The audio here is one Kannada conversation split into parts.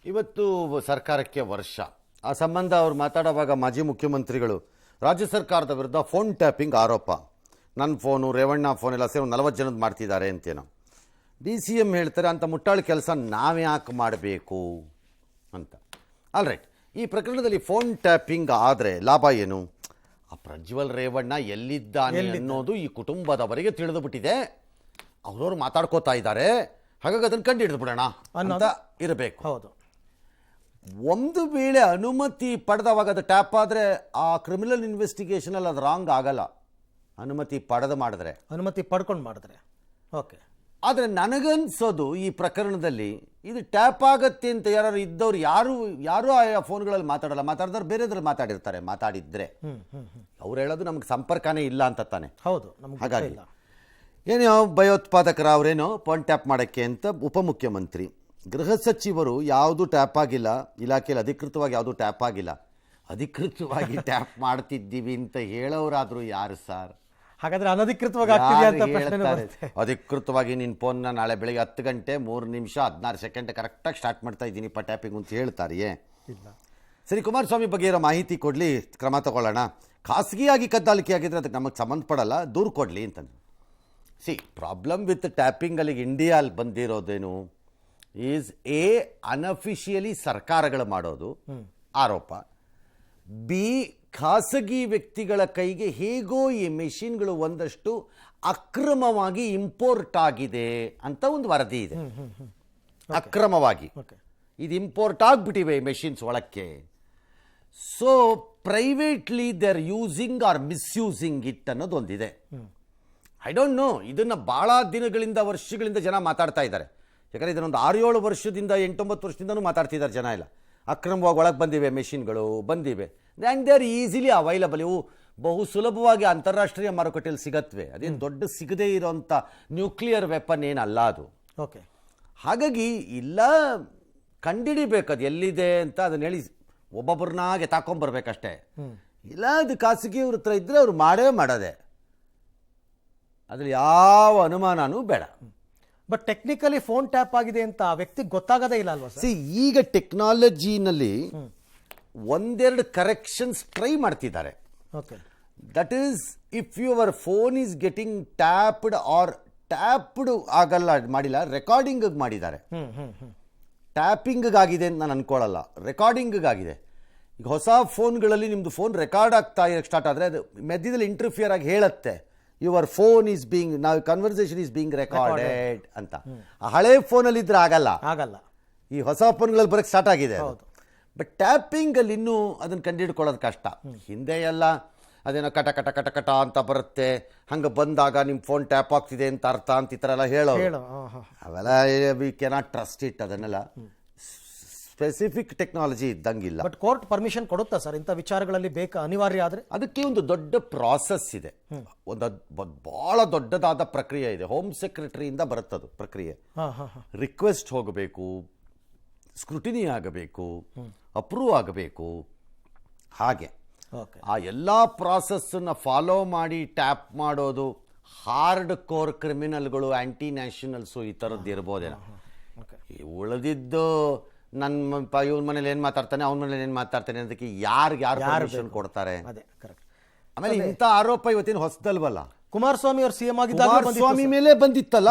ಇವತ್ತು ಸರ್ಕಾರಕ್ಕೆ ವರ್ಷ. ಆ ಸಂಬಂಧ ಅವರು ಮಾತಾಡುವಾಗ ಮಾಜಿ ಮುಖ್ಯಮಂತ್ರಿಗಳು ರಾಜ್ಯ ಸರ್ಕಾರದ ವಿರುದ್ಧ ಫೋನ್ ಟ್ಯಾಪಿಂಗ್ ಆರೋಪ, ನನ್ನ ಫೋನು ರೇವಣ್ಣ ಫೋನ್ ಎಲ್ಲ ಸೇರಿ 40 ಜನದ ಮಾಡ್ತಿದ್ದಾರೆ ಅಂತೇನೋ. DCM ಹೇಳ್ತಾರೆ ಅಂಥ ಮುಟ್ಟಾಳು ಕೆಲಸ ನಾವ್ಯಾಕೆ ಮಾಡಬೇಕು ಅಂತ. ಆಲ್ ರೈಟ್, ಈ ಪ್ರಕರಣದಲ್ಲಿ ಫೋನ್ ಟ್ಯಾಪಿಂಗ್ ಆದರೆ ಲಾಭ ಏನು? ಆ ಪ್ರಜ್ವಲ್ ರೇವಣ್ಣ ಎಲ್ಲಿದ್ದಾನೆ ಅನ್ನೋದು ಈ ಕುಟುಂಬದವರಿಗೆ ತಿಳಿದು ಬಿಟ್ಟಿದೆ. ಅವರವ್ರು ಮಾತಾಡ್ಕೋತಾ ಇದ್ದಾರೆ, ಹಾಗಾಗಿ ಅದನ್ನು ಕಂಡು ಹಿಡಿದು ಬಿಡೋಣ ಅಂತ ಇರಬೇಕು. ಹೌದು, ಒಂದು ವೇಳೆ ಅನುಮತಿ ಪಡೆದವಾಗ ಅದು ಟ್ಯಾಪ್ ಆದರೆ ಆ ಕ್ರಿಮಿನಲ್ ಇನ್ವೆಸ್ಟಿಗೇಷನಲ್ಲಿ ಅದು ರಾಂಗ್ ಆಗಲ್ಲ. ಅನುಮತಿ ಪಡೆದು ಮಾಡಿದ್ರೆ, ಅನುಮತಿ ಪಡ್ಕೊಂಡು ಮಾಡಿದ್ರೆ ಓಕೆ. ಆದರೆ ನನಗನ್ಸೋದು ಈ ಪ್ರಕರಣದಲ್ಲಿ ಇದು ಟ್ಯಾಪ್ ಆಗತ್ತೆ ಅಂತ ಯಾರು ಇದ್ದವ್ರು ಯಾರು ಆ ಫೋನ್ಗಳಲ್ಲಿ ಮಾತಾಡಿದ್ರೆ ಬೇರೆದ್ರಲ್ಲಿ ಮಾತಾಡಿರ್ತಾರೆ. ಮಾತಾಡಿದ್ರೆ ಅವ್ರು ಹೇಳೋದು ನಮ್ಗೆ ಸಂಪರ್ಕನೇ ಇಲ್ಲ ಅಂತ ತಾನೆ. ಹೌದು, ಹಾಗಾಗಿ ಏನೋ ಭಯೋತ್ಪಾದಕರ ಅವರೇನೋ ಫೋನ್ ಟ್ಯಾಪ್ ಮಾಡೋಕ್ಕೆ ಅಂತ ಉಪಮುಖ್ಯಮಂತ್ರಿ, ಗೃಹ ಸಚಿವರು ಯಾವುದು ಟ್ಯಾಪ್ ಆಗಿಲ್ಲ, ಇಲಾಖೆಯಲ್ಲಿ ಅಧಿಕೃತವಾಗಿ ಯಾವುದು ಟ್ಯಾಪ್ ಆಗಿಲ್ಲ. ಅಧಿಕೃತವಾಗಿ ಟ್ಯಾಪ್ ಮಾಡ್ತಿದ್ದೀವಿ ಅಂತ ಹೇಳೋರಾದರೂ ಯಾರು ಸರ್? ಹಾಗಾದ್ರೆ ಅನಧಿಕೃತವಾಗಿ ಆಗ್ತಿದೆಯಾ ಅಂತ ಪ್ರಶ್ನೆ ಬರುತ್ತೆ. ಅಧಿಕೃತವಾಗಿ ನಿನ್ನ ಫೋನ್ನ ನಾಳೆ ಬೆಳಿಗ್ಗೆ 10 ಗಂಟೆ 3 ನಿಮಿಷ 16 ಸೆಕೆಂಡ್ ಕರೆಕ್ಟಾಗಿ ಸ್ಟಾರ್ಟ್ ಮಾಡ್ತಾ ಇದ್ದೀನಿ ಟ್ಯಾಪಿಂಗ್ ಅಂತ ಹೇಳ್ತಾರೆಯೇ? ಇಲ್ಲ. ಸರಿ, ಕುಮಾರಸ್ವಾಮಿ ಬಗ್ಗೆ ಇರೋ ಮಾಹಿತಿ ಕೊಡಲಿ, ಕ್ರಮ ತಗೊಳ್ಳೋಣ. ಖಾಸಗಿಯಾಗಿ ಕದ್ದಾಲಿಕೆ ಆಗಿದ್ರೆ ಅದಕ್ಕೆ ನಮಗೆ ಸಂಬಂಧಪಡಲ್ಲ, ದೂರು ಕೊಡಲಿ ಅಂತಂದು. ಪ್ರಾಬ್ಲಮ್ ವಿತ್ ಟ್ಯಾಪಿಂಗಲ್ಲಿ ಇಂಡಿಯಾಲ್ಲಿ ಬಂದಿರೋದೇನು ಈಸ್ ಅನ್ಅಫಿಷಿಯಲಿ ಸರ್ಕಾರಗಳು ಮಾಡೋದು ಆರೋಪ, ಬಿ ಖಾಸಗಿ ವ್ಯಕ್ತಿಗಳ ಕೈಗೆ ಹೇಗೋ ಈ ಮೆಷಿನ್ಗಳು ಒಂದಷ್ಟು ಅಕ್ರಮವಾಗಿ ಇಂಪೋರ್ಟ್ ಆಗಿದೆ ಅಂತ ಒಂದು ವರದಿ ಇದೆ. ಅಕ್ರಮವಾಗಿ ಇದು ಇಂಪೋರ್ಟ್ ಆಗಿಬಿಟ್ಟಿವೆ ಈ ಮೆಷಿನ್ಸ್ ಒಳಕ್ಕೆ. So privately they are using or misusing it ಅನ್ನೋದೊಂದಿದೆ. ಐ ಡೋಂಟ್ ನೋ, ಇದನ್ನು ಭಾಳ ದಿನಗಳಿಂದ ವರ್ಷಗಳಿಂದ ಜನ ಮಾತಾಡ್ತಾ ಇದ್ದಾರೆ. ಯಾಕಂದರೆ ಇದನ್ನೊಂದು 6-7 ವರ್ಷದಿಂದ 8-9 ವರ್ಷದಿಂದನೂ ಮಾತಾಡ್ತಿದ್ದಾರೆ ಜನ. ಇಲ್ಲ, ಅಕ್ರಮವಾಗಿ ಒಳಗೆ ಬಂದಿವೆ ಮೆಷಿನ್ಗಳು, ಬಂದಿವೆ and they are easily available. ಇವು ಬಹು ಸುಲಭವಾಗಿ ಅಂತಾರಾಷ್ಟ್ರೀಯ ಮಾರುಕಟ್ಟೆಯಲ್ಲಿ ಸಿಗತ್ವೆ. ಅದೇನು ದೊಡ್ಡ ಸಿಗದೇ ಇರೋಂಥ ನ್ಯೂಕ್ಲಿಯರ್ ವೆಪನ್ ಏನಲ್ಲ ಅದು. ಓಕೆ, ಹಾಗಾಗಿ ಇಲ್ಲ, ಕಂಡಿಡಿಬೇಕು ಅದು ಎಲ್ಲಿದೆ ಅಂತ. ಅದನ್ನ ಹೇಳಿ ಒಬ್ಬೊಬ್ಬರನ್ನಾಗೆ ತಾಕೊಂಬರ್ಬೇಕಷ್ಟೇ. ಇಲ್ಲ, ಅದು ಖಾಸಗಿಯವ್ರ ಹತ್ರ ಇದ್ದರೆ ಅವ್ರು ಮಾಡೋದೇ, ಅದ್ರಲ್ಲಿ ಯಾವ ಅನುಮಾನನೂ ಬೇಡ. ಬಟ್ ಟೆಕ್ನಿಕಲಿ ಫೋನ್ ಟ್ಯಾಪ್ ಆಗಿದೆ ಅಂತ ಆ ವ್ಯಕ್ತಿಗೆ ಗೊತ್ತಾಗದೇ ಇಲ್ಲ ಅಲ್ವಾ ಸರ್? ಈಗ ಟೆಕ್ನಾಲಜಿನಲ್ಲಿ ಒಂದೆರಡು ಕರೆಕ್ಷನ್ಸ್ ಟ್ರೈ ಮಾಡ್ತಿದ್ದಾರೆ. Okay, that is if your phone is getting tapped or tapped ಆಗಲ್ಲ, ಮಾಡಿಲ್ಲ, ರೆಕಾರ್ಡಿಂಗ್ ಮಾಡಿದ್ದಾರೆ. ಟ್ಯಾಪಿಂಗ್ಗಾಗಿದೆ ಅಂತ ನಾನು ಅನ್ಕೊಳ್ಳಲ್ಲ, ರೆಕಾರ್ಡಿಂಗ್ಗಾಗಿದೆ. ಈಗ ಹೊಸ ಫೋನ್ಗಳಲ್ಲಿ ನಿಮ್ಮದು ಫೋನ್ ರೆಕಾರ್ಡ್ ಆಗ್ತಾ ಸ್ಟಾರ್ಟ್ ಆದರೆ ಅದು ಮಧ್ಯದಲ್ಲಿ ಇಂಟರ್ಫಿಯರ್ ಆಗಿ ಹೇಳುತ್ತೆ ಯುವರ್ ಫೋನ್ ಈಸ್ ಬೀಂಗ್, ನಾವು ಕನ್ವರ್ಸೇಷನ್ ಈಸ್ ಬೀಂಗ್ ರೆಕಾರ್ಡೆಡ್ ಅಂತ. ಆ ಹಳೆ ಫೋನಲ್ಲಿ ಇದ್ರೆ ಆಗಲ್ಲ. ಈ ಹೊಸ ಫೋನ್ಗಳಲ್ಲಿ ಬರೋಕ್ಕೆ ಸ್ಟಾರ್ಟ್ ಆಗಿದೆ. ಬಟ್ ಟ್ಯಾಪಿಂಗಲ್ಲಿ ಇನ್ನೂ ಅದನ್ನು ಕಂಡುಹಿಡ್ಕೊಳ್ಳೋದು ಕಷ್ಟ. ಹಿಂದೆ ಎಲ್ಲ ಅದೇನೋ ಕಟ ಕಟ ಕಟ ಕಟ ಅಂತ ಬರುತ್ತೆ, ಹಂಗೆ ಬಂದಾಗ ನಿಮ್ಮ ಫೋನ್ ಟ್ಯಾಪ್ ಆಗ್ತಿದೆ ಅಂತ ಅರ್ಥ ಅಂತ ಈ ಥರ ಎಲ್ಲ ಹೇಳೋದು. ಅವೆಲ್ಲ ವಿ ಕೆನಾಟ್ ಟ್ರಸ್ಟ್ ಇಟ್. ಅದನ್ನೆಲ್ಲ ಸ್ಪೆಸಿಫಿಕ್ ಟೆಕ್ನಾಲಜಿ ಇದ್ದಂಗಿಲ್ಲ. ಬಟ್ ಕೋರ್ಟ್ ಪರ್ಮಿಷನ್ ಕೊಡುತ್ತಾ ಸರ್ ಇಂಥ ವಿಚಾರಗಳಲ್ಲಿ? ಬೇಕಾ ಅನಿವಾರ್ಯ ಆದರೆ? ಅದಕ್ಕೆ ಒಂದು ದೊಡ್ಡ ಪ್ರಾಸೆಸ್ ಇದೆ, ಒಂದು ಭಾಳ ದೊಡ್ಡದಾದ ಪ್ರಕ್ರಿಯೆ ಇದೆ. ಹೋಮ್ ಸೆಕ್ರೆಟರಿಯಿಂದ ಬರುತ್ತದು ಪ್ರಕ್ರಿಯೆ. ರಿಕ್ವೆಸ್ಟ್ ಹೋಗಬೇಕು, ಸ್ಕ್ರೂಟಿನಿ ಆಗಬೇಕು, ಅಪ್ರೂವ್ ಆಗಬೇಕು. ಹಾಗೆ ಆ ಎಲ್ಲ ಪ್ರಾಸೆಸ್ಸನ್ನು ಫಾಲೋ ಮಾಡಿ ಟ್ಯಾಪ್ ಮಾಡೋದು ಹಾರ್ಡ್ ಕೋರ್ ಕ್ರಿಮಿನಲ್ಗಳು, ಆ್ಯಂಟಿ ನ್ಯಾಷನಲ್ಸು ಈ ಥರದ್ದು ಇರ್ಬೋದೇನೋ. ಈ ಉಳಿದಿದ್ದು ನನ್ನ ಇವನ ಮನೇಲಿ ಏನು ಮಾತಾಡ್ತಾನೆ, ಅವನ ಮನೇಲಿ ಏನು ಮಾತಾಡ್ತಾನೆ ಅದಕ್ಕೆ ಯಾರು ಪರ್ಮಿಷನ್ ಕೊಡ್ತಾರೆ? ಆಮೇಲೆ ಇಂಥ ಆರೋಪ ಇವತ್ತೇನು ಹೊಸದಲ್ವಲ್ಲ. ಕುಮಾರಸ್ವಾಮಿ ಅವರು ಸಿಎಂ ಆಗಿದ್ದಾಗ ಕುಮಾರಸ್ವಾಮಿ ಮೇಲೆ ಬಂದಿತ್ತಲ್ಲ,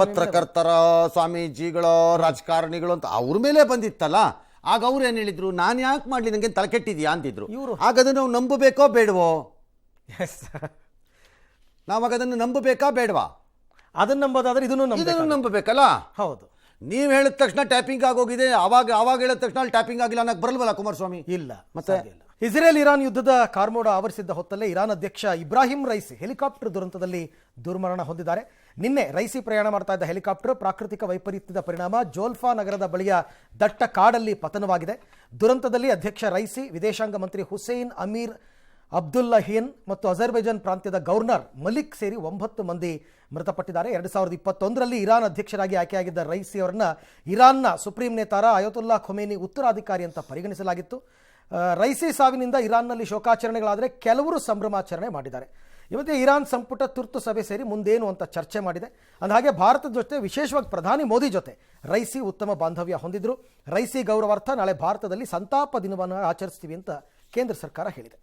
ಪತ್ರಕರ್ತರ, ಸ್ವಾಮೀಜಿಗಳ, ರಾಜಕಾರಣಿಗಳು ಅಂತ ಅವ್ರ ಮೇಲೆ ಬಂದಿತ್ತಲ್ಲ. ಆಗ ಅವ್ರು ಏನು ಹೇಳಿದ್ರು, ನಾನು ಯಾಕೆ ಮಾಡಲಿ, ನನಗೆ ತಲೆ ಕೆಟ್ಟಿದ್ಯಾ ಅಂತಿದ್ರು. ಆಗ ಅದನ್ನು ನಾವು ನಂಬಬೇಕೋ ಬೇಡವೋ? ನಾವಾಗ ಅದನ್ನು ನಂಬಬೇಕಾ ಬೇಡವಾ? ಅದನ್ನು ನಂಬೋದಾದ್ರೆ ಇದನ್ನು ನಂಬಬೇಕಲ್ಲ. ಹೌದು, ನೀವು ಹೇಳಿದ ತಕ್ಷಣ ಟ್ಯಾಪಿಂಗ್ ಆಗೋಗಿದೆ, ಅವಾಗ ಹೇಳಿದ ತಕ್ಷಣ ಅಲ್ಲಿ ಟ್ಯಾಪಿಂಗ್ ಆಗಿಲ್ಲ ಅನ್ನಕ್ಕೆ ಬರಲ್ವಲ್ಲ ಕುಮಾರಸ್ವಾಮಿ? ಇಲ್ಲ. ಮತ್ತೆ ಇಸ್ರೇಲ್ ಇರಾನ್ ಯುದ್ಧದ ಕಾರ್ಮೋಡ ಆವರಿಸಿದ್ದ ಹೊತ್ತಲ್ಲೇ ಇರಾನ್ ಅಧ್ಯಕ್ಷ ಇಬ್ರಾಹಿಂ ರೈಸಿ ಹೆಲಿಕಾಪ್ಟರ್ ದುರಂತದಲ್ಲಿ ದುರ್ಮರಣ ಹೊಂದಿದ್ದಾರೆ. ನಿನ್ನೆ ರೈಸಿ ಪ್ರಯಾಣ ಮಾಡ್ತಾ ಇದ್ದ ಹೆಲಿಕಾಪ್ಟರ್ ಪ್ರಾಕೃತಿಕ ವೈಪರೀತ್ಯದ ಪರಿಣಾಮ ಜೋಲ್ಫಾ ನಗರದ ಬಳಿಯ ದಟ್ಟ ಕಾಡಲ್ಲಿ ಪತನವಾಗಿದೆ. ದುರಂತದಲ್ಲಿ ಅಧ್ಯಕ್ಷ ರೈಸಿ, ವಿದೇಶಾಂಗ ಮಂತ್ರಿ ಹುಸೇನ್ ಅಮೀರ್ ಅಬ್ದುಲ್ಲಹಿಯನ್ ಮತ್ತು ಅಜರ್ಬೈಜಾನ್ ಪ್ರಾಂತ್ಯದ ಗವರ್ನರ್ ಮಲಿಕ್ ಸೇರಿ 9 ಮಂದಿ ಮೃತಪಟ್ಟಿದ್ದಾರೆ. 2021ರಲ್ಲಿ ಇರಾನ್ ಅಧ್ಯಕ್ಷರಾಗಿ ಆಯ್ಕೆಯಾಗಿದ್ದ ರೈಸಿ ಅವರನ್ನ ಇರಾನ್ನ ಸುಪ್ರೀಂ ನೇತಾರ ಅಯತುಲ್ಲಾ ಖೊಮೇನಿ ಉತ್ತರಾಧಿಕಾರಿ ಅಂತ ಪರಿಗಣಿಸಲಾಗಿತ್ತು. ರೈಸಿ ಸಾವಿನಿಂದ ಇರಾನ್ನಲ್ಲಿ ಶೋಕಾಚರಣೆಗಳಾದರೆ ಕೆಲವರು ಸಂಭ್ರಮಾಚರಣೆ ಮಾಡಿದ್ದಾರೆ. ಇವತ್ತೇ ಇರಾನ್ ಸಂಪುಟ ತುರ್ತು ಸಭೆ ಸೇರಿ ಮುಂದೇನು ಅಂತ ಚರ್ಚೆ ಮಾಡಿದೆ. ಅಂದಹಾಗೆ ಭಾರತದ ಜೊತೆ ವಿಶೇಷವಾಗಿ ಪ್ರಧಾನಿ ಮೋದಿ ಜೊತೆ ರೈಸಿ ಉತ್ತಮ ಬಾಂಧವ್ಯ ಹೊಂದಿದ್ರು. ರೈಸಿ ಗೌರವಾರ್ಥ ನಾಳೆ ಭಾರತದಲ್ಲಿ ಸಂತಾಪ ದಿನವನ್ನು ಆಚರಿಸ್ತೀವಿ ಅಂತ ಕೇಂದ್ರ ಸರ್ಕಾರ ಹೇಳಿದೆ.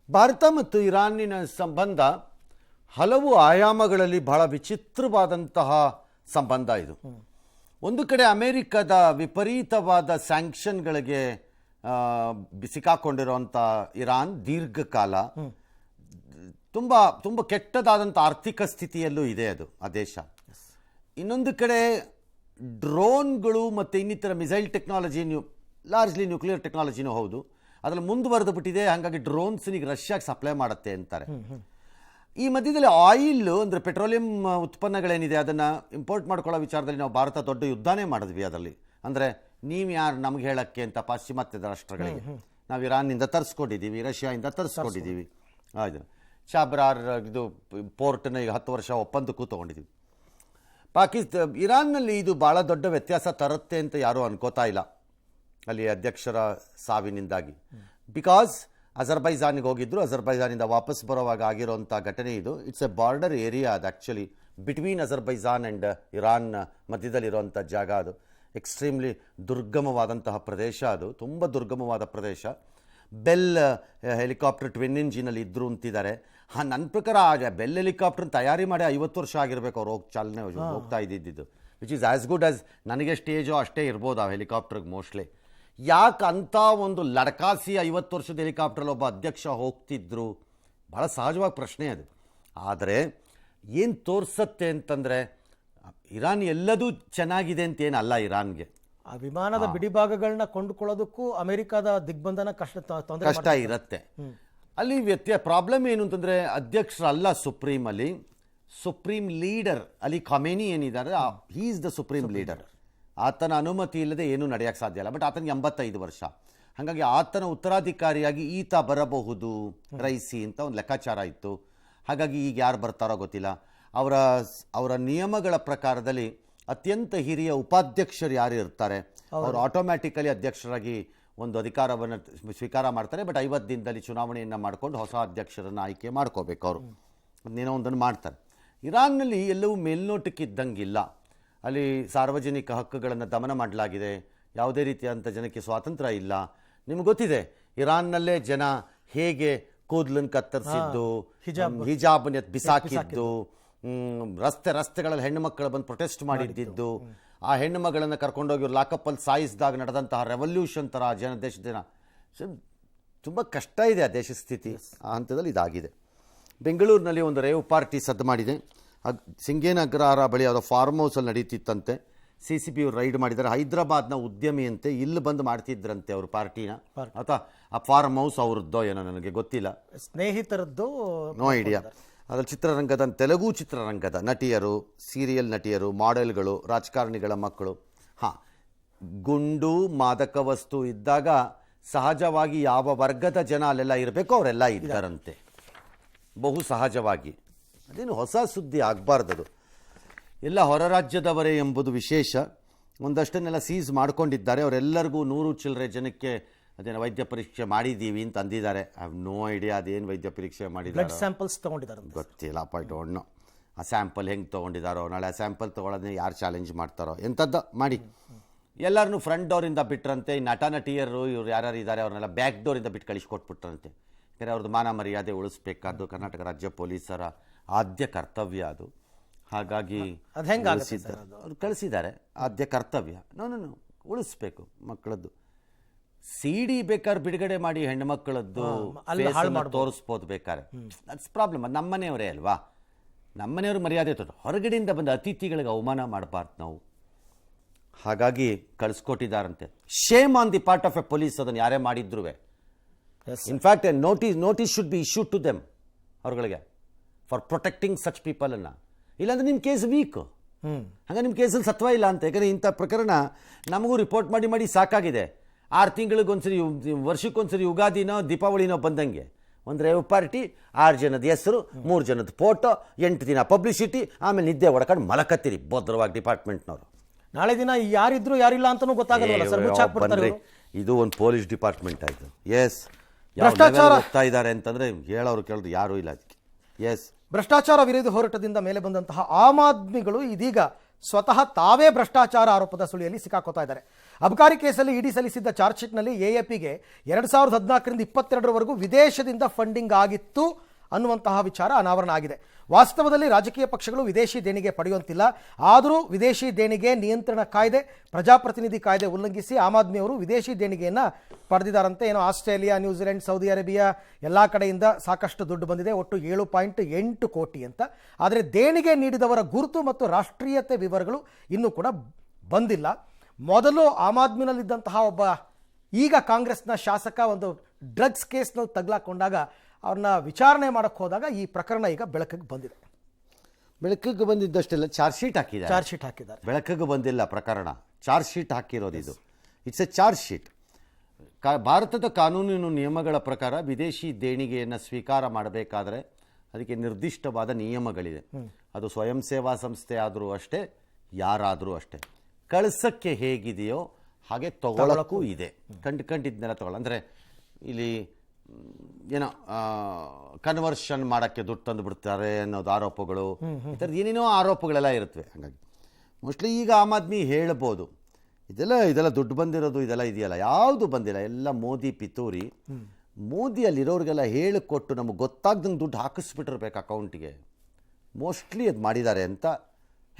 ಭಾರತ ಮತ್ತು ಇರಾನಿನ ಸಂಬಂಧ ಹಲವು ಆಯಾಮಗಳಲ್ಲಿ ಬಹಳ ವಿಚಿತ್ರವಾದಂತಹ ಸಂಬಂಧ ಇದು. ಒಂದು ಕಡೆ ಅಮೆರಿಕದ ವಿಪರೀತವಾದ ಸ್ಯಾಂಕ್ಷನ್ಗಳಿಗೆ ಸಿಕ್ಕಾಕೊಂಡಿರುವಂಥ ಇರಾನ್ ದೀರ್ಘಕಾಲ ತುಂಬ ತುಂಬ ಕೆಟ್ಟದಾದಂಥ ಆರ್ಥಿಕ ಸ್ಥಿತಿಯಲ್ಲೂ ಇದೆ ಆ ದೇಶ. ಇನ್ನೊಂದು ಕಡೆ ಡ್ರೋನ್ಗಳು ಮತ್ತು ಇನ್ನಿತರ ಮಿಸೈಲ್ ಟೆಕ್ನಾಲಜಿ ಲಾರ್ಜ್ಲಿ ನ್ಯೂಕ್ಲಿಯರ್ ಟೆಕ್ನಾಲಜಿನೂ ಹೌದು, ಅದರಲ್ಲಿ ಮುಂದುವರೆದು ಬಿಟ್ಟಿದೆ. ಹಾಗಾಗಿ ಡ್ರೋನ್ಸ್ನಿಗೆ ರಷ್ಯಾಗೆ ಸಪ್ಲೈ ಮಾಡುತ್ತೆ ಅಂತಾರೆ. ಈ ಮಧ್ಯದಲ್ಲಿ ಆಯಿಲ್ ಅಂದರೆ ಪೆಟ್ರೋಲಿಯಂ ಉತ್ಪನ್ನಗಳೇನಿದೆ ಅದನ್ನು ಇಂಪೋರ್ಟ್ ಮಾಡ್ಕೊಳ್ಳೋ ವಿಚಾರದಲ್ಲಿ ನಾವು ಭಾರತ ದೊಡ್ಡ ಯುದ್ಧನೇ ಮಾಡಿದ್ವಿ. ಅದರಲ್ಲಿ ಅಂದರೆ ನೀವು ಯಾರು ನಮ್ಗೆ ಹೇಳಕ್ಕೆ ಅಂತ ಪಾಶ್ಚಿಮಾತ್ಯದ ರಾಷ್ಟ್ರಗಳಿಗೆ ನಾವು ಇರಾನ್ನಿಂದ ತರಿಸ್ಕೊಂಡಿದ್ದೀವಿ, ರಷ್ಯಾದಿಂದ ತರಿಸ್ಕೊಂಡಿದ್ದೀವಿ. ಆಯ್ತು, ಚಾಬ್ರಾರ್ ಇದು ಪೋರ್ಟ್ನ ಈಗ 10 ವರ್ಷ ಒಪ್ಪಂದಕ್ಕೂ ತೊಗೊಂಡಿದ್ದೀವಿ. ಇರಾನ್ನಲ್ಲಿ ಇದು ಭಾಳ ದೊಡ್ಡ ವ್ಯತ್ಯಾಸ ತರುತ್ತೆ ಅಂತ ಯಾರೂ ಅನ್ಕೋತಾ ಇಲ್ಲ ಅಲ್ಲಿ ಅಧ್ಯಕ್ಷರ ಸಾವಿನಿಂದಾಗಿ. ಬಿಕಾಸ್ ಅಜರ್ಬೈಜಾನ್ಗೆ ಹೋಗಿದ್ರು, ಅಜರ್ಬೈಜಾನಿಂದ ವಾಪಸ್ ಬರೋವಾಗ ಆಗಿರೋಂಥ ಘಟನೆ ಇದು. ಇಟ್ಸ್ ಎ ಬಾರ್ಡರ್ ಏರಿಯಾ ಅದು actually between Azerbaijan and Iran ಮಧ್ಯದಲ್ಲಿರುವಂಥ ಜಾಗ. ಅದು ಎಕ್ಸ್ಟ್ರೀಮ್ಲಿ ದುರ್ಗಮವಾದಂತಹ ಪ್ರದೇಶ, ಅದು ತುಂಬ ದುರ್ಗಮವಾದ ಪ್ರದೇಶ. ಬೆಲ್ ಹೆಲಿಕಾಪ್ಟರ್ ಟ್ವಿನ್ ಇಂಜಿನಲ್ಲಿ ಇದ್ರು ಅಂತಿದ್ದಾರೆ. ನನ್ನ ಪ್ರಕಾರ ಬೆಲ್ ಹೆಲಿಕಾಪ್ಟರ್ ತಯಾರಿ ಮಾಡಿ 50 ವರ್ಷ ಆಗಿರಬೇಕು ಅವ್ರು ಚಾಲನೆ ಹೋಗ್ತಾ ಇದ್ದಿದ್ದು, which is as good as ನನಗೆ ಸ್ಟೇಜು ಅಷ್ಟೇ ಇರ್ಬೋದು ಆ ಹೆಲಿಕಾಪ್ಟರ್ಗೆ ಮೋಸ್ಟ್ಲಿ. ಯಾಕೆ ಅಂಥ ಒಂದು ಲಡಕಾಸಿ 50 ವರ್ಷದ ಹೆಲಿಕಾಪ್ಟ್ರಲ್ಲಿ ಒಬ್ಬ ಅಧ್ಯಕ್ಷ ಹೋಗ್ತಿದ್ರು? ಭಾಳ ಸಹಜವಾಗಿ ಪ್ರಶ್ನೆ ಅದು. ಆದರೆ ಏನು ತೋರಿಸತ್ತೆ ಅಂತಂದರೆ ಇರಾನ್ ಎಲ್ಲದೂ ಚೆನ್ನಾಗಿದೆ ಅಂತೇನಲ್ಲ. ಇರಾನ್ಗೆ ಆ ವಿಮಾನದ ಬಿಡಿಭಾಗಗಳನ್ನ ಕೊಂಡುಕೊಳ್ಳೋದಕ್ಕೂ ಅಮೆರಿಕದ ದಿಗ್ಬಂಧನ ಕಷ್ಟ ಇರುತ್ತೆ. ಅಲ್ಲಿ ಪ್ರಾಬ್ಲಮ್ ಏನು ಅಂತಂದರೆ ಅಧ್ಯಕ್ಷರಲ್ಲ ಸುಪ್ರೀಂ, ಅಲ್ಲಿ ಸುಪ್ರೀಂ ಲೀಡರ್ ಅಲಿ ಖಮೇನಿ ಏನಿದ್ದಾರೆ, he is the supreme leader. ಆತನ ಅನುಮತಿ ಇಲ್ಲದೆ ಏನೂ ನಡೆಯೋಕ್ಕೆ ಸಾಧ್ಯ ಇಲ್ಲ. ಬಟ್ ಆತನಿಗೆ 85 ವರ್ಷ, ಹಾಗಾಗಿ ಆತನ ಉತ್ತರಾಧಿಕಾರಿಯಾಗಿ ಈತ ಬರಬಹುದು ರೈಸಿ ಅಂತ ಒಂದು ಲೆಕ್ಕಾಚಾರ ಇತ್ತು. ಹಾಗಾಗಿ ಈಗ ಯಾರು ಬರ್ತಾರೋ ಗೊತ್ತಿಲ್ಲ. ಅವರ ನಿಯಮಗಳ ಪ್ರಕಾರದಲ್ಲಿ ಅತ್ಯಂತ ಹಿರಿಯ ಉಪಾಧ್ಯಕ್ಷರು ಯಾರು ಇರ್ತಾರೆ ಅವರು ಆಟೋಮ್ಯಾಟಿಕಲಿ ಅಧ್ಯಕ್ಷರಾಗಿ ಒಂದು ಅಧಿಕಾರವನ್ನು ಸ್ವೀಕಾರ ಮಾಡ್ತಾರೆ. ಬಟ್ 50 ದಿನದಲ್ಲಿ ಚುನಾವಣೆಯನ್ನು ಮಾಡಿಕೊಂಡು ಹೊಸ ಅಧ್ಯಕ್ಷರನ್ನು ಆಯ್ಕೆ ಮಾಡ್ಕೋಬೇಕು. ಅವರು ಅದನ್ನೇನೋ ಒಂದನ್ನು ಮಾಡ್ತಾರೆ. ಇರಾನ್ನಲ್ಲಿ ಎಲ್ಲವೂ ಮೇಲ್ನೋಟಕ್ಕೆ ಇದ್ದಂಗಿಲ್ಲ. ಅಲ್ಲಿ ಸಾರ್ವಜನಿಕ ಹಕ್ಕುಗಳನ್ನು ದಮನ ಮಾಡಲಾಗಿದೆ, ಯಾವುದೇ ರೀತಿಯಾದಂಥ ಜನಕ್ಕೆ ಸ್ವಾತಂತ್ರ್ಯ ಇಲ್ಲ. ನಿಮ್ಗೆ ಗೊತ್ತಿದೆ ಇರಾನ್ನಲ್ಲೇ ಜನ ಹೇಗೆ ಕೂದಲನ್ನು ಕತ್ತರಿಸಿದ್ದು, ಹಿಜಾಬ್ ಬಿಸಾಕಿದ್ದು, ರಸ್ತೆಗಳಲ್ಲಿ ಹೆಣ್ಣು ಮಕ್ಕಳು ಬಂದು ಪ್ರೊಟೆಸ್ಟ್ ಮಾಡಿದ್ದು, ಆ ಹೆಣ್ಣು ಮಗಳನ್ನು ಕರ್ಕೊಂಡೋಗಿ ಲಾಕಪ್ಪಲ್ಲಿ ಸಾಯಿಸಿದಾಗ ನಡೆದಂತಹ ರೆವಲ್ಯೂಷನ್ ಥರ ದೇಶದ ಜನ ತುಂಬ ಕಷ್ಟ ಇದೆ ಆ ದೇಶ ಸ್ಥಿತಿ. ಆ ಹಂತದಲ್ಲಿ ಇದಾಗಿದೆ. ಬೆಂಗಳೂರಿನಲ್ಲಿ ಒಂದು ರೇವ್ ಪಾರ್ಟಿ ಸದ್ದು ಮಾಡಿದೆ. ಸಿಂಗೇನಗರ ಬಳಿ ಯಾವುದೋ ಫಾರ್ಮ್ ಹೌಸಲ್ಲಿ ನಡೀತಿತ್ತಂತೆ. CCP ಅವರು ರೈಡ್ ಮಾಡಿದ್ದಾರೆ. ಹೈದರಾಬಾದ್ನ ಉದ್ಯಮಿಯಂತೆ ಇಲ್ಲಿ ಬಂದು ಮಾಡ್ತಿದ್ರಂತೆ ಅವರು ಪಾರ್ಟಿನ, ಅಥವಾ ಆ ಫಾರ್ಮ್ ಹೌಸ್ ಅವ್ರದ್ದೋ ಏನೋ ನನಗೆ ಗೊತ್ತಿಲ್ಲ, ಸ್ನೇಹಿತರದ್ದು ನೋ ಐಡಿಯಾ. ಅದರಲ್ಲಿ ಚಿತ್ರರಂಗದ ತೆಲುಗು ಚಿತ್ರರಂಗದ ನಟಿಯರು, ಸೀರಿಯಲ್ ನಟಿಯರು, ಮಾಡೆಲ್ಗಳು, ರಾಜಕಾರಣಿಗಳ ಮಕ್ಕಳು. ಗುಂಡು ಮಾದಕ ವಸ್ತು ಇದ್ದಾಗ ಸಹಜವಾಗಿ ಯಾವ ವರ್ಗದ ಜನ ಅಲ್ಲೆಲ್ಲ ಇರಬೇಕೋ ಅವರೆಲ್ಲ ಇದ್ದಾರಂತೆ, ಬಹು ಸಹಜವಾಗಿ. ಅದೇನು ಹೊಸ ಸುದ್ದಿ ಆಗಬಾರ್ದದು. ಎಲ್ಲ ಹೊರ ರಾಜ್ಯದವರೇ ಎಂಬುದು ವಿಶೇಷ. ಒಂದಷ್ಟನ್ನೆಲ್ಲ ಸೀಸ್ ಮಾಡ್ಕೊಂಡಿದ್ದಾರೆ. ಅವರೆಲ್ಲರಿಗೂ 100 ಚಿಲ್ಲರೆ ಜನಕ್ಕೆ ಅದೇನು ವೈದ್ಯ ಪರೀಕ್ಷೆ ಮಾಡಿದ್ದೀವಿ ಅಂತ ಅಂದಿದ್ದಾರೆ. ಐ ಹ್ಯಾವ್ ನೋ ಐಡಿಯಾ ಅದೇನು ವೈದ್ಯ ಪರೀಕ್ಷೆ ಮಾಡಿದ್ದಾರೆ, ಸ್ಯಾಂಪಲ್ಸ್ ತೊಗೊಂಡಿದ್ದಾರೆ ಗೊತ್ತಿಲ್ಲ. ಡೋಂಟ್. ಆ ಸ್ಯಾಂಪಲ್ ಹೆಂಗೆ ತೊಗೊಂಡಿದ್ದಾರೋ, ನಾಳೆ ಆ ಸ್ಯಾಂಪಲ್ ತೊಗೊಳೋದನ್ನ ಯಾರು ಚಾಲೆಂಜ್ ಮಾಡ್ತಾರೋ ಎಂಥದ್ದು ಮಾಡಿ ಎಲ್ಲರನ್ನೂ ಫ್ರಂಟ್ ಡೋರಿಂದ ಬಿಟ್ಟರಂತೆ. ಈ ನಟ ನಟಿಯರು ಇವ್ರು ಯಾರ್ಯಾರು ಇದ್ದಾರೆ ಅವ್ರನ್ನೆಲ್ಲ ಬ್ಯಾಕ್ ಡೋರಿಂದ ಬಿಟ್ಟು ಕಳಿಸ್ಕೊಟ್ಬಿಟ್ರಂತೆ. ಯಾಕಂದರೆ ಅವ್ರದ್ದು ಮಾನ ಮರ್ಯಾದೆ ಉಳಿಸ್ಬೇಕಾದ್ದು ಕರ್ನಾಟಕ ರಾಜ್ಯ ಪೊಲೀಸರ ಆದ್ಯ ಕರ್ತವ್ಯ ಅದು. ಹಾಗಾಗಿ ಅವ್ರು ಕಳಿಸಿದ್ದಾರೆ, ಆದ್ಯ ಕರ್ತವ್ಯ. ನೋ ಉಳಿಸ್ಬೇಕು ಮಕ್ಕಳದ್ದು. CD ಬೇಕಾದ್ರೆ ಬಿಡುಗಡೆ ಮಾಡಿ ಹೆಣ್ಣು ಮಕ್ಕಳದ್ದು ತೋರಿಸ್ಬೋದು ಬೇಕಾದ್ರೆ. That's problem. ಅದು ನಮ್ಮನೆಯವರೇ ಅಲ್ವಾ, ನಮ್ಮನೆಯವ್ರ ಮರ್ಯಾದೆ ತೊಟ್ಟು ಹೊರಗಡೆಯಿಂದ ಬಂದ ಅತಿಥಿಗಳಿಗೆ ಅವಮಾನ ಮಾಡಬಾರ್ದು ನಾವು. ಹಾಗಾಗಿ ಕಳಿಸ್ಕೊಟ್ಟಿದ್ದಾರಂತೆ. Shame on the part of a police ಅದನ್ನು ಯಾರೇ ಮಾಡಿದ್ರು. In fact notice should be issued to them, ಅವ್ರಗಳಿಗೆ, ಫಾರ್ ಪ್ರೊಟೆಕ್ಟಿಂಗ್ ಸಚ್ ಪೀಪಲನ್ನು. ಇಲ್ಲಾಂದ್ರೆ ನಿಮ್ಮ ಕೇಸ್ ವೀಕ್, ಹಾಗೆ ನಿಮ್ಮ ಕೇಸಲ್ಲಿ ಸತ್ವ ಇಲ್ಲ ಅಂತ. ಯಾಕಂದರೆ ಇಂಥ ಪ್ರಕರಣ ನಮಗೂ ರಿಪೋರ್ಟ್ ಮಾಡಿ ಸಾಕಾಗಿದೆ. 6 ತಿಂಗಳಿಗೊಂದ್ಸರಿ, ವರ್ಷಕ್ಕೊಂದ್ಸರಿ ಯುಗಾದಿನೋ ದೀಪಾವಳಿನೋ ಬಂದಂಗೆ ಒಂದು ರೇವ್ ಪಾರ್ಟಿ, 6 ಜನದ ಹೆಸರು, 3 ಜನದ ಫೋಟೋ, 8 ದಿನ ಪಬ್ಲಿಸಿಟಿ, ಆಮೇಲೆ ನಿದ್ದೆ ಹೊಡ್ಕೊಂಡು ಮಲಕತ್ತೀರಿ ಭದ್ರವಾಗಿ ಡಿಪಾರ್ಟ್ಮೆಂಟ್ನವರು. ನಾಳೆ ದಿನ ಯಾರಿದ್ರು ಯಾರಿಲ್ಲ ಅಂತನೂ ಗೊತ್ತಾಗಲ್ಲ. ಇದು ಒಂದು ಪೊಲೀಸ್ ಡಿಪಾರ್ಟ್ಮೆಂಟ್ ಆಯಿತು. ಎಸ್, ಯಾವ ಹೋಗ್ತಾ ಇದ್ದಾರೆ ಅಂತಂದರೆ ಹೇಳೋರು ಕೇಳಿದ್ರು ಯಾರೂ ಇಲ್ಲ ಅದಕ್ಕೆ. ಎಸ್. ಭ್ರಷ್ಟಾಚಾರ ವಿರೋಧಿ ಹೋರಾಟದಿಂದ ಮೇಲೆ ಬಂದಂತಹ ಆಮ್ ಆದ್ಮಿಗಳು ಇದೀಗ ಸ್ವತಃ ತಾವೇ ಭ್ರಷ್ಟಾಚಾರ ಆರೋಪದ ಸುಳಿಯಲ್ಲಿ ಸಿಕ್ಕಾಕೋತಾ ಇದ್ದಾರೆ. ಅಬಕಾರಿ ಕೇಸಲ್ಲಿ ಇಡಿ ಸಲ್ಲಿಸಿದ್ದ ಚಾರ್ಜ್ ಶೀಟ್ನಲ್ಲಿ ಎಎಪಿಗೆ 2014ರಿಂದ 22ರವರೆಗೂ ವಿದೇಶದಿಂದ ಫಂಡಿಂಗ್ ಆಗಿತ್ತು ಅನ್ನುವಂತಹ ವಿಚಾರ ಅನಾವರಣ ಆಗಿದೆ. ವಾಸ್ತವದಲ್ಲಿ ರಾಜಕೀಯ ಪಕ್ಷಗಳು ವಿದೇಶಿ ದೇಣಿಗೆ ಪಡೆಯುವಂತಿಲ್ಲ. ಆದರೂ ವಿದೇಶಿ ದೇಣಿಗೆ ನಿಯಂತ್ರಣ ಕಾಯ್ದೆ, ಪ್ರಜಾಪ್ರತಿನಿಧಿ ಕಾಯ್ದೆ ಉಲ್ಲಂಘಿಸಿ ಆಮ್ ಆದ್ಮಿಯವರು ವಿದೇಶಿ ದೇಣಿಗೆಯನ್ನು ಪಡೆದಿದ್ದಾರಂತೆ. ಏನೋ ಆಸ್ಟ್ರೇಲಿಯಾ, ನ್ಯೂಜಿಲೆಂಡ್, ಸೌದಿ ಅರೇಬಿಯಾ ಎಲ್ಲ ಕಡೆಯಿಂದ ಸಾಕಷ್ಟು ದುಡ್ಡು ಬಂದಿದೆ, ಒಟ್ಟು 7.8 ಕೋಟಿ ಅಂತ. ಆದರೆ ದೇಣಿಗೆ ನೀಡಿದವರ ಗುರುತು ಮತ್ತು ರಾಷ್ಟ್ರೀಯತೆ ವಿವರಗಳು ಇನ್ನೂ ಕೂಡ ಬಂದಿಲ್ಲ. ಮೊದಲು ಆಮ್ ಆದ್ಮಿನಲ್ಲಿದ್ದಂತಹ ಒಬ್ಬ ಈಗ ಕಾಂಗ್ರೆಸ್ನ ಶಾಸಕ ಒಂದು ಡ್ರಗ್ಸ್ ಕೇಸ್ನಲ್ಲಿ ತಗ್ಲಾಕೊಂಡಾಗ ಅವ್ರನ್ನ ವಿಚಾರಣೆ ಮಾಡೋಕ್ಕೆ ಹೋದಾಗ ಈ ಪ್ರಕರಣ ಈಗ ಬೆಳಕಿಗೆ ಬಂದಿದೆ. ಬೆಳಕಿಗೆ ಬಂದಿದ್ದಷ್ಟೆಲ್ಲ ಚಾರ್ಜ್ ಶೀಟ್ ಹಾಕಿದ್ದಾರೆ. ಬೆಳಕಿಗೆ ಬಂದಿಲ್ಲ ಪ್ರಕರಣ, ಚಾರ್ಜ್ ಶೀಟ್ ಹಾಕಿರೋದು ಇದು. It's A charge sheet. ಭಾರತದ ಕಾನೂನಿನ ನಿಯಮಗಳ ಪ್ರಕಾರ ವಿದೇಶಿ ದೇಣಿಗೆಯನ್ನು ಸ್ವೀಕಾರ ಮಾಡಬೇಕಾದ್ರೆ ಅದಕ್ಕೆ ನಿರ್ದಿಷ್ಟವಾದ ನಿಯಮಗಳಿದೆ. ಅದು ಸ್ವಯಂ ಸೇವಾ ಸಂಸ್ಥೆ ಆದರೂ ಅಷ್ಟೇ, ಯಾರಾದರೂ ಅಷ್ಟೇ. ಕಳ್ಸಕ್ಕೆ ಹೇಗಿದೆಯೋ ಹಾಗೆ ತಗೊಳ್ಳೋಕ್ಕೂ ಇದೆ. ಕಂಡಿದ್ದನ್ನೆಲ್ಲ ತಗೊಳ್ಳ ಅಂದರೆ ಇಲ್ಲಿ ಏನೋ ಕನ್ವರ್ಷನ್ ಮಾಡೋಕ್ಕೆ ದುಡ್ಡು ತಂದು ಬಿಡ್ತಾರೆ ಅನ್ನೋದು ಆರೋಪಗಳು, ಈ ಥರದ್ದು ಏನೇನೋ ಆರೋಪಗಳೆಲ್ಲ ಇರುತ್ತವೆ. ಹಾಗಾಗಿ ಮೋಸ್ಟ್ಲಿ ಈಗ ಆಮ್ ಆದ್ಮಿ ಹೇಳ್ಬೋದು ಇದೆಲ್ಲ ದುಡ್ಡು ಬಂದಿರೋದು ಇದೆಲ್ಲ ಇದೆಯಲ್ಲ, ಯಾವುದು ಬಂದಿಲ್ಲ, ಎಲ್ಲ ಮೋದಿ ಪಿತೂರಿ. ಮೋದಿ ಅಲ್ಲಿರೋರಿಗೆಲ್ಲ ಹೇಳಿಕೊಟ್ಟು ನಮಗೆ ಗೊತ್ತಾಗ್ದಂಗೆ ದುಡ್ಡು ಹಾಕಿಸ್ಬಿಟ್ಟಿರ್ಬೇಕು ಅಕೌಂಟಿಗೆ. ಮೋಸ್ಟ್ಲಿ ಅದು ಮಾಡಿದ್ದಾರೆ ಅಂತ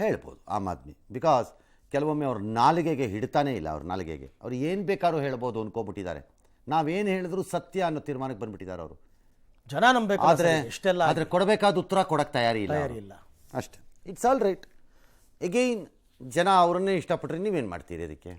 ಹೇಳ್ಬೋದು ಆಮ್ ಆದ್ಮಿ. ಬಿಕಾಸ್ ಕೆಲವೊಮ್ಮೆ ಅವ್ರ ನಾಲಿಗೆಗೆ ಹಿಡ್ತಾನೇ ಇಲ್ಲ. ಅವ್ರ ನಾಲಿಗೆಗೆ ಅವ್ರು ಏನು ಬೇಕಾದ್ರೂ ಹೇಳ್ಬೋದು ಅನ್ಕೋಬಿಟ್ಟಿದ್ದಾರೆ. ನಾವೇನು ಹೇಳಿದ್ರು ಸತ್ಯ ಅನ್ನೋ ತೀರ್ಮಾನಕ್ಕೆ ಬಂದ್ಬಿಟ್ಟಿದ್ದಾರೆ ಅವರು. ಜನ ನಂಬಬೇಕು, ಆದರೆ ಕೊಡಬೇಕಾದ ಉತ್ತರ ಕೊಡಕ್ಕೆ ತಯಾರಿ ಇಲ್ಲ ಅಷ್ಟೇ. It's all right. ಎಗೈನ್ ಜನ ಅವರನ್ನೇ ಇಷ್ಟಪಟ್ಟರೆ ನೀವೇನು ಮಾಡ್ತೀರಿ ಅದಕ್ಕೆ?